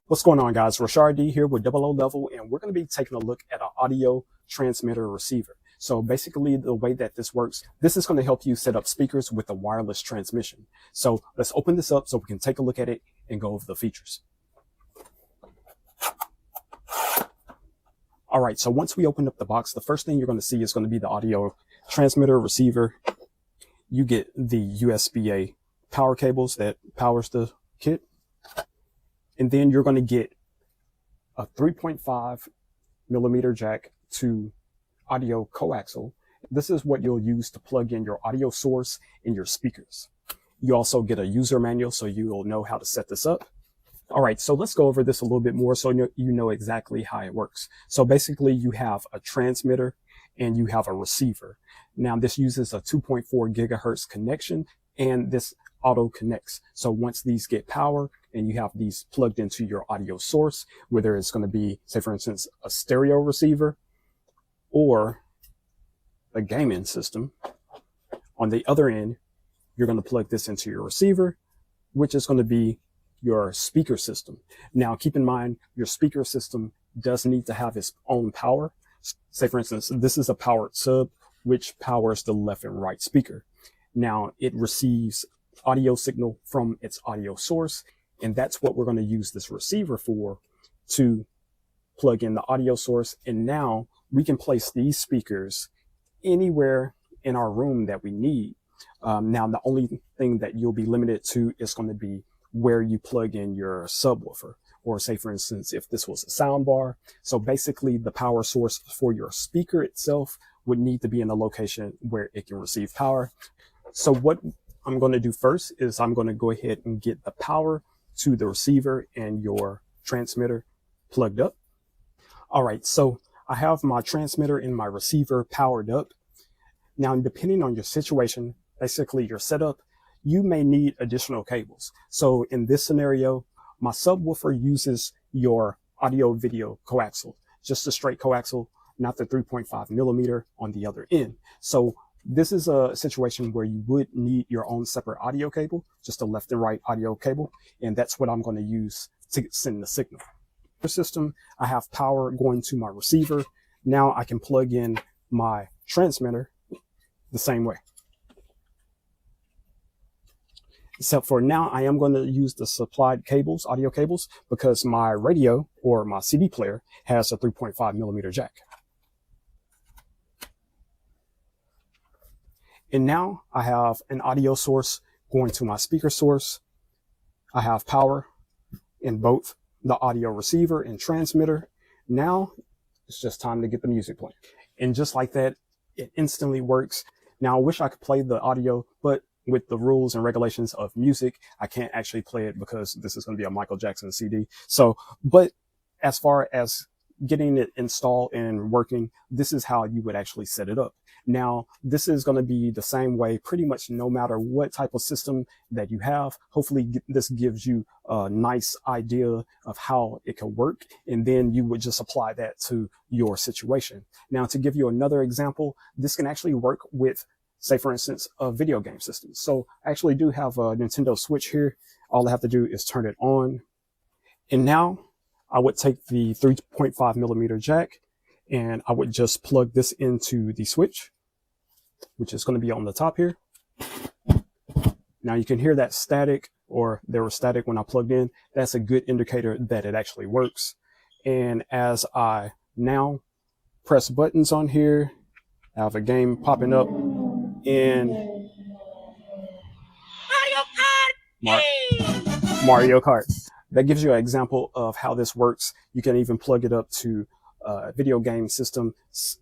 What's going on, guys? Rashard D here with Double O Level, and we're going to be taking a look at an audio transmitter receiver. So basically, the way that this works, this is going to help you set up speakers with a wireless transmission. So let's open this up so we can take a look at it and go over the features. All right, so once we open up the box, the first thing you're going to see is going to be the audio transmitter receiver. You get the USB-A power cables that powers the kit. And then you're going to get a 3.5 millimeter jack to audio coaxial. This is what you'll use to plug in your audio source and your speakers. You also get a user manual so you'll know how to set this up. All right, so let's go over this a little bit more so you know exactly how it works. So basically you have a transmitter and you have a receiver. Now this uses a 2.4 gigahertz connection, and this auto connects. So once these get power and you have these plugged into your audio source, whether it's going to be, say for instance, a stereo receiver or a gaming system, on the other end, you're going to plug this into your receiver, which is going to be your speaker system. Now, keep in mind, your speaker system does need to have its own power. Say for instance, this is a powered sub, which powers the left and right speaker. Now it receives audio signal from its audio source, and that's what we're going to use this receiver for, to plug in the audio source. And now we can place these speakers anywhere in our room that we need. Now the only thing that you'll be limited to is going to be where you plug in your subwoofer, or say for instance, if this was a sound bar. So basically the power source for your speaker itself would need to be in a location where it can receive power. So what I'm going to do first is I'm going to go ahead and get the power to the receiver and your transmitter plugged up. All right, so I have my transmitter and my receiver powered up. Now, depending on your situation, basically your setup, you may need additional cables. So in this scenario, my subwoofer uses your audio video coaxial, just a straight coaxial, not the 3.5 millimeter on the other end. So this is a situation where you would need your own separate audio cable, just a left and right audio cable. And that's what I'm going to use to send the signal. The system, I have power going to my receiver. Now I can plug in my transmitter the same way. Except for now, I am going to use the supplied cables, audio cables, because my radio or my CD player has a 3.5 millimeter jack. And now I have an audio source going to my speaker source. I have power in both the audio receiver and transmitter. Now it's just time to get the music playing. And just like that, it instantly works. Now I wish I could play the audio, but with the rules and regulations of music, I can't actually play it because this is going to be a Michael Jackson CD. So, but as far as getting it installed and working, this is how you would actually set it up. Now, this is going to be the same way pretty much no matter what type of system that you have. Hopefully this gives you a nice idea of how it can work, and then you would just apply that to your situation. Now, to give you another example, this can actually work with, say for instance, a video game system. So I actually do have a Nintendo Switch here. All I have to do is turn it on. And now I would take the 3.5 millimeter jack and I would just plug this into the switch, which is going to be on the top here. Now you can hear that static, or there was static when I plugged in. That's a good indicator that it actually works. And as I now press buttons on here, I have a game popping up in Mario Kart. That gives you an example of how this works. You can even plug it up to a video game system,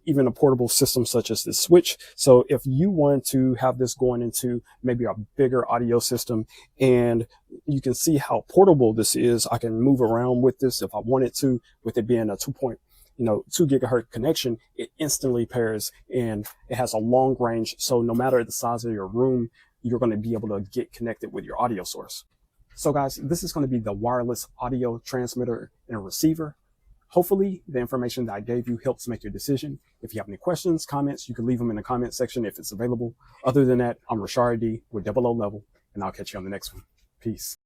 even a portable system such as this Switch. So if you want to have this going into maybe a bigger audio system, and you can see how portable this is, I can move around with this if I wanted to, with it being a 2 gigahertz connection, it instantly pairs and it has a long range. So no matter the size of your room, you're going to be able to get connected with your audio source. So guys, this is going to be the wireless audio transmitter and receiver. Hopefully the information that I gave you helps make your decision. If you have any questions, comments, you can leave them in the comment section if it's available. Other than that, I'm Rashard D with Double O Level, and I'll catch you on the next one. Peace.